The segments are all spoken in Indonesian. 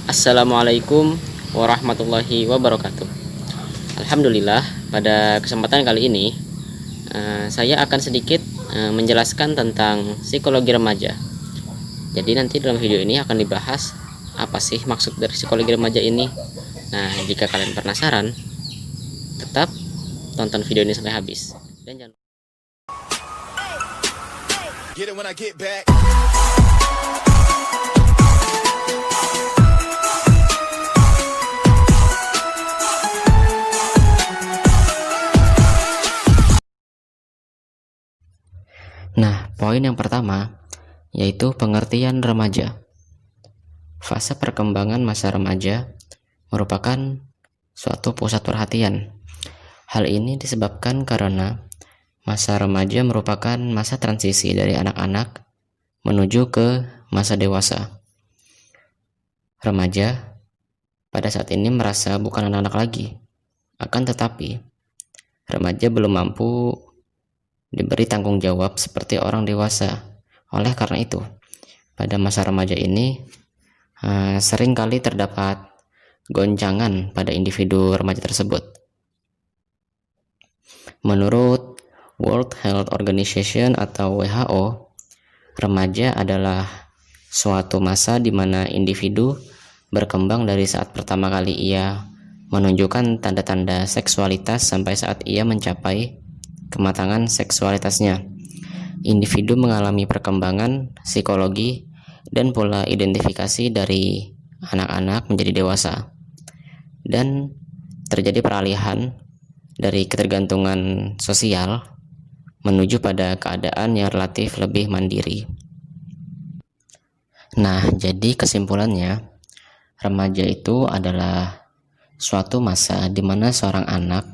Assalamualaikum warahmatullahi wabarakatuh. Alhamdulillah, pada kesempatan kali ini saya akan sedikit menjelaskan tentang psikologi remaja. Jadi nanti dalam video ini akan dibahas apa sih maksud dari psikologi remaja ini. Nah, jika kalian penasaran, tetap tonton video ini sampai habis. Dan jangan Get it when I get back. Nah, poin yang pertama yaitu pengertian remaja. Fase perkembangan masa remaja merupakan suatu pusat perhatian. Hal ini disebabkan karena masa remaja merupakan masa transisi dari anak-anak menuju ke masa dewasa. Remaja pada saat ini merasa bukan anak-anak lagi. Akan tetapi, remaja belum mampu diberi tanggung jawab seperti orang dewasa. Oleh karena itu, pada masa remaja ini sering kali terdapat goncangan pada individu remaja tersebut. Menurut World Health Organization atau WHO, remaja adalah suatu masa di mana individu berkembang dari saat pertama kali ia menunjukkan tanda-tanda seksualitas sampai saat ia mencapai kematangan seksualitasnya. Individu mengalami perkembangan psikologi dan pola identifikasi dari anak-anak menjadi dewasa, dan terjadi peralihan dari ketergantungan sosial menuju pada keadaan yang relatif lebih mandiri. Nah, jadi kesimpulannya, remaja itu adalah suatu masa di mana seorang anak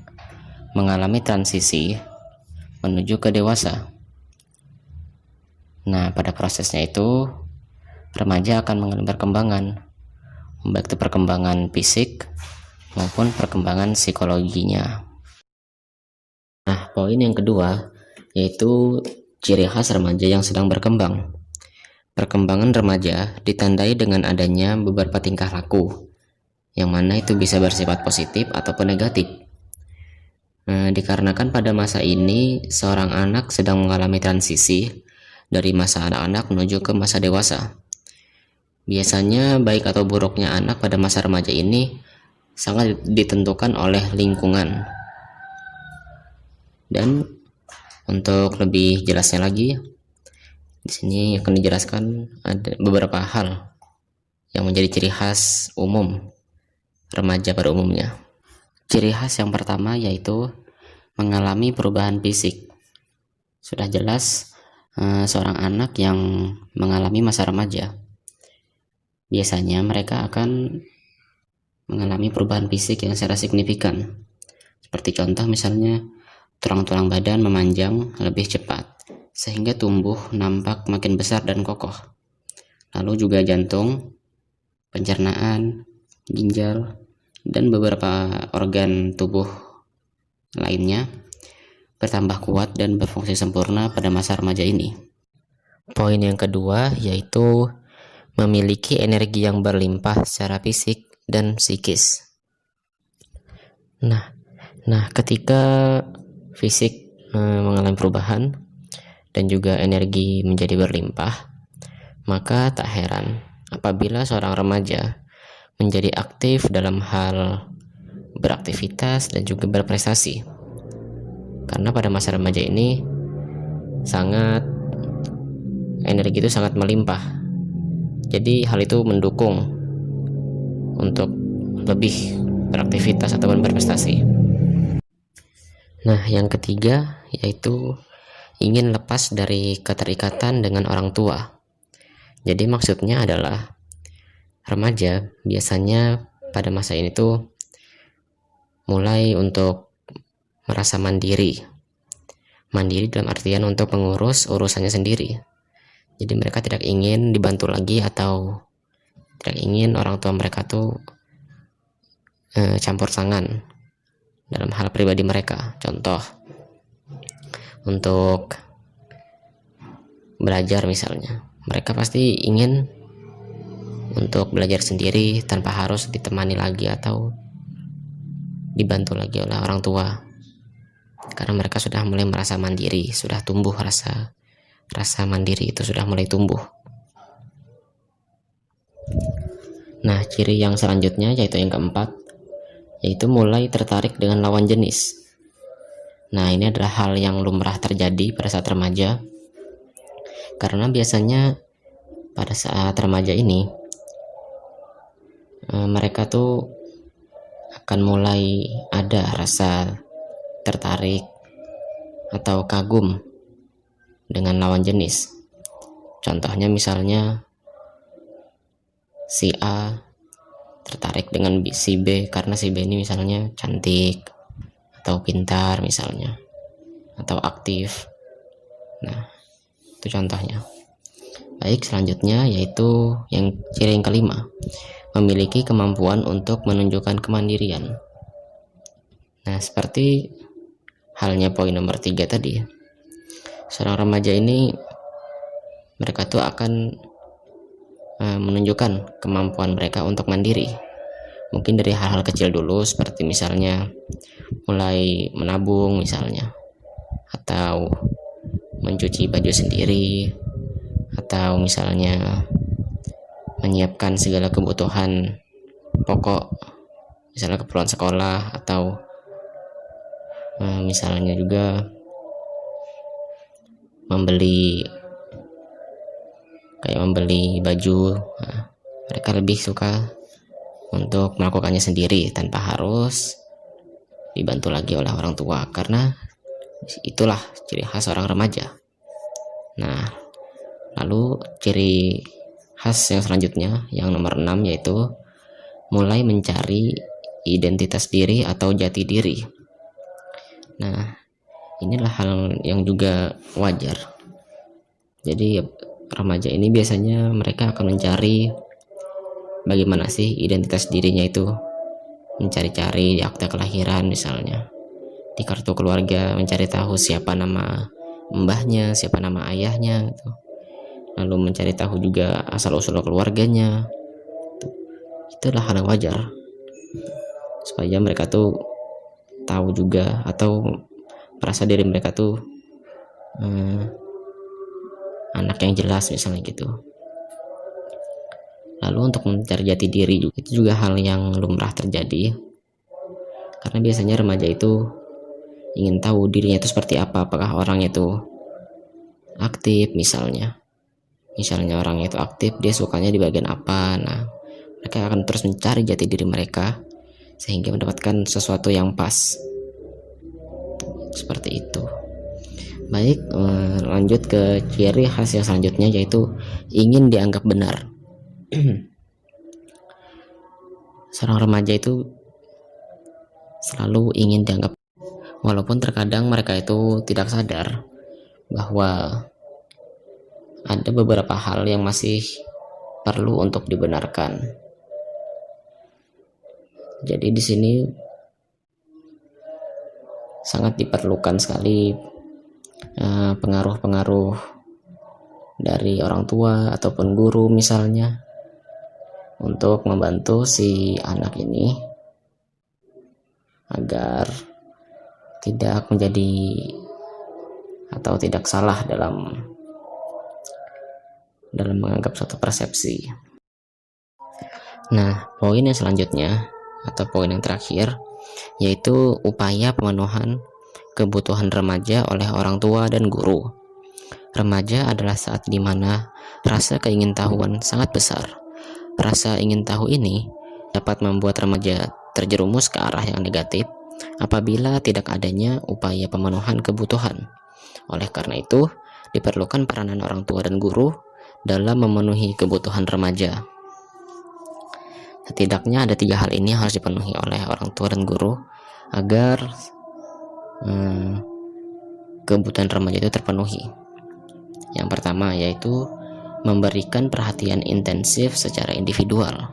mengalami transisi menuju ke dewasa. Nah, pada prosesnya itu remaja akan mengalami perkembangan, baik itu perkembangan fisik maupun perkembangan psikologinya. Nah, poin yang kedua yaitu ciri khas remaja yang sedang berkembang. Perkembangan remaja ditandai dengan adanya beberapa tingkah laku, yang mana itu bisa bersifat positif ataupun negatif. Dikarenakan pada masa ini seorang anak sedang mengalami transisi dari masa anak-anak menuju ke masa dewasa. Biasanya baik atau buruknya anak pada masa remaja ini sangat ditentukan oleh lingkungan. Dan untuk lebih jelasnya lagi, di sini akan dijelaskan ada beberapa hal yang menjadi ciri khas umum remaja pada umumnya. Ciri khas yang pertama yaitu mengalami perubahan fisik. Sudah jelas seorang anak yang mengalami masa remaja, biasanya mereka akan mengalami perubahan fisik yang secara signifikan. Seperti contoh misalnya, tulang-tulang badan memanjang lebih cepat, sehingga tumbuh nampak makin besar dan kokoh. Lalu juga jantung, pencernaan, ginjal, dan beberapa organ tubuh lainnya bertambah kuat dan berfungsi sempurna pada masa remaja ini. Poin yang kedua yaitu memiliki energi yang berlimpah secara fisik dan psikis. Nah, ketika fisik mengalami perubahan dan juga energi menjadi berlimpah, maka tak heran apabila seorang remaja menjadi aktif dalam hal beraktivitas dan juga berprestasi. Karena pada masa remaja ini energi itu sangat melimpah. Jadi hal itu mendukung untuk lebih beraktivitas ataupun berprestasi. Nah, yang ketiga yaitu ingin lepas dari keterikatan dengan orang tua. Jadi maksudnya adalah remaja biasanya pada masa ini tuh mulai untuk merasa mandiri dalam artian untuk mengurus urusannya sendiri. Jadi mereka tidak ingin dibantu lagi atau tidak ingin orang tua mereka tuh campur tangan dalam hal pribadi mereka. Contoh, untuk belajar misalnya, mereka pasti ingin untuk belajar sendiri tanpa harus ditemani lagi atau dibantu lagi oleh orang tua, karena mereka sudah mulai merasa mandiri, sudah tumbuh rasa mandiri itu sudah mulai tumbuh. Nah, ciri yang selanjutnya yaitu yang keempat, yaitu mulai tertarik dengan lawan jenis. Nah, ini adalah hal yang lumrah terjadi pada saat remaja, karena biasanya pada saat remaja ini mereka tuh akan mulai ada rasa tertarik atau kagum dengan lawan jenis. Contohnya misalnya si A tertarik dengan si B karena si B ini misalnya cantik atau pintar misalnya, atau aktif. Nah, itu contohnya. Baik, selanjutnya yaitu ciri yang kelima, memiliki kemampuan untuk menunjukkan kemandirian. Nah, seperti halnya poin nomor 3 tadi, seorang remaja ini mereka tuh akan menunjukkan kemampuan mereka untuk mandiri. Mungkin dari hal-hal kecil dulu, seperti misalnya mulai menabung misalnya, atau mencuci baju sendiri, atau misalnya menyiapkan segala kebutuhan pokok, misalnya keperluan sekolah, atau misalnya juga membeli baju. Nah, mereka lebih suka untuk melakukannya sendiri tanpa harus dibantu lagi oleh orang tua, karena itulah ciri khas orang remaja. Nah, lalu ciri khas yang selanjutnya yang nomor 6 yaitu mulai mencari identitas diri atau jati diri. Nah, inilah hal yang juga wajar. Jadi remaja ini biasanya mereka akan mencari bagaimana sih identitas dirinya itu, mencari-cari di akta kelahiran misalnya, di kartu keluarga, mencari tahu siapa nama mbahnya, siapa nama ayahnya gitu. Lalu mencari tahu juga asal-usul keluarganya. Itulah hal yang wajar, supaya mereka tuh tahu juga atau merasa diri mereka tuh anak yang jelas misalnya gitu. Lalu untuk mencari jati diri itu juga hal yang lumrah terjadi, karena biasanya remaja itu ingin tahu dirinya itu seperti apa, apakah orangnya itu aktif misalnya orangnya itu aktif, dia sukanya di bagian apa. Nah, mereka akan terus mencari jati diri mereka sehingga mendapatkan sesuatu yang pas, seperti itu. Baik, lanjut ke ciri khas yang selanjutnya yaitu ingin dianggap benar. Seorang remaja itu selalu ingin dianggap, walaupun terkadang mereka itu tidak sadar bahwa ada beberapa hal yang masih perlu untuk dibenarkan. Jadi di sini sangat diperlukan sekali pengaruh-pengaruh dari orang tua ataupun guru misalnya, untuk membantu si anak ini agar tidak menjadi atau tidak salah dalam menganggap suatu persepsi. Nah, poin yang selanjutnya atau poin yang terakhir yaitu upaya pemenuhan kebutuhan remaja oleh orang tua dan guru. Remaja adalah saat di mana rasa keingintahuan sangat besar. Rasa ingin tahu ini dapat membuat remaja terjerumus ke arah yang negatif apabila tidak adanya upaya pemenuhan kebutuhan. Oleh karena itu, diperlukan peranan orang tua dan guru dalam memenuhi kebutuhan remaja. Setidaknya ada 3 hal ini yang harus dipenuhi oleh orang tua dan guru agar kebutuhan remaja itu terpenuhi. Yang pertama yaitu memberikan perhatian intensif secara individual.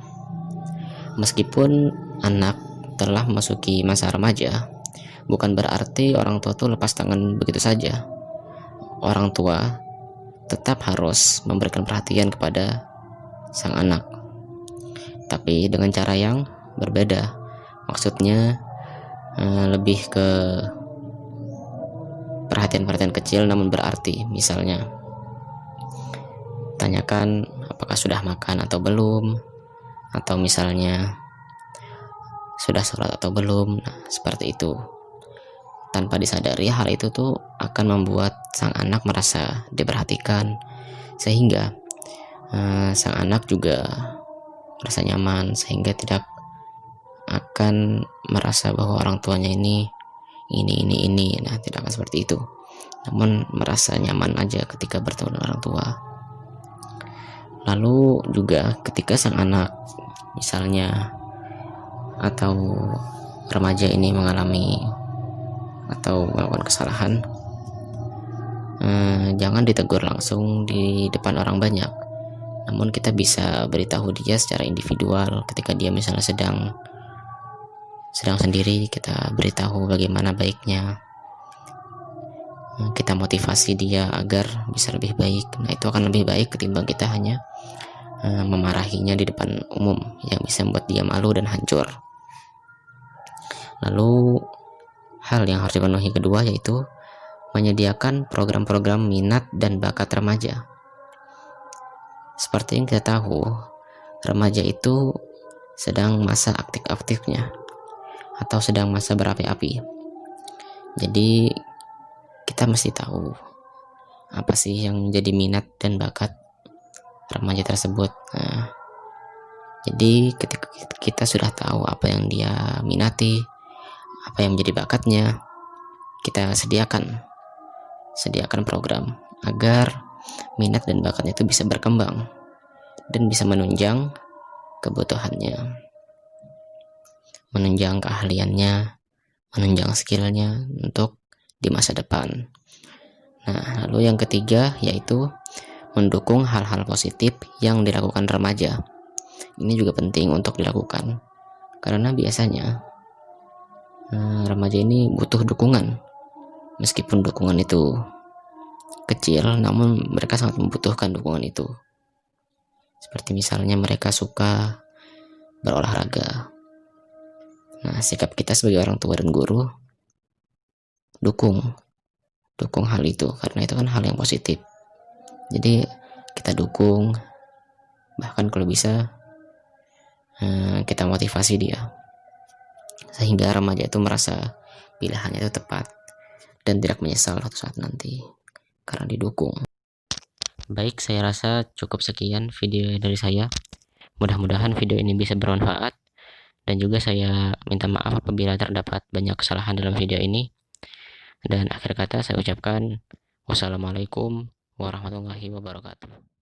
Meskipun anak telah memasuki masa remaja, bukan berarti orang tua tuh lepas tangan begitu saja. Orang tua tetap harus memberikan perhatian kepada sang anak. tapi dengan cara yang berbeda. Maksudnya lebih ke perhatian-perhatian kecil namun berarti. Misalnya tanyakan apakah sudah makan atau belum, atau misalnya sudah sholat atau belum. Nah, seperti itu. Tanpa disadari, hal itu tuh akan membuat sang anak merasa diperhatikan, sehingga sang anak juga merasa nyaman, sehingga tidak akan merasa bahwa orang tuanya ini. Nah, tidak akan seperti itu, namun merasa nyaman aja ketika bertemu dengan orang tua. Lalu juga ketika sang anak misalnya atau remaja ini mengalami atau melakukan kesalahan, jangan ditegur langsung di depan orang banyak, namun kita bisa beritahu dia secara individual. Ketika dia misalnya sedang sendiri, kita beritahu bagaimana baiknya, kita motivasi dia agar bisa lebih baik. Nah, itu akan lebih baik ketimbang kita hanya memarahinya di depan umum yang bisa membuat dia malu dan hancur. Lalu hal yang harus dipenuhi kedua yaitu menyediakan program-program minat dan bakat remaja. Seperti yang kita tahu, remaja itu sedang masa aktif-aktifnya atau sedang masa berapi-api. Jadi kita mesti tahu apa sih yang menjadi minat dan bakat remaja tersebut. Nah, jadi ketika kita sudah tahu apa yang dia minati, apa yang menjadi bakatnya, kita sediakan program agar minat dan bakatnya itu bisa berkembang dan bisa menunjang kebutuhannya, menunjang keahliannya, menunjang skillnya untuk di masa depan. Nah, lalu yang ketiga yaitu mendukung hal-hal positif yang dilakukan remaja. Ini juga penting untuk dilakukan, karena biasanya remaja ini butuh dukungan. Meskipun dukungan itu kecil, namun mereka sangat membutuhkan dukungan itu. Seperti misalnya mereka suka berolahraga. Nah, sikap kita sebagai orang tua dan guru, dukung hal itu, karena itu kan hal yang positif. Jadi kita dukung, bahkan kalau bisa kita motivasi dia, sehingga remaja itu merasa pilihannya itu tepat dan tidak menyesal suatu saat nanti karena didukung. Baik, saya rasa cukup sekian video dari saya. Mudah-mudahan video ini bisa bermanfaat, dan juga saya minta maaf apabila terdapat banyak kesalahan dalam video ini. Dan akhir kata saya ucapkan wassalamualaikum warahmatullahi wabarakatuh.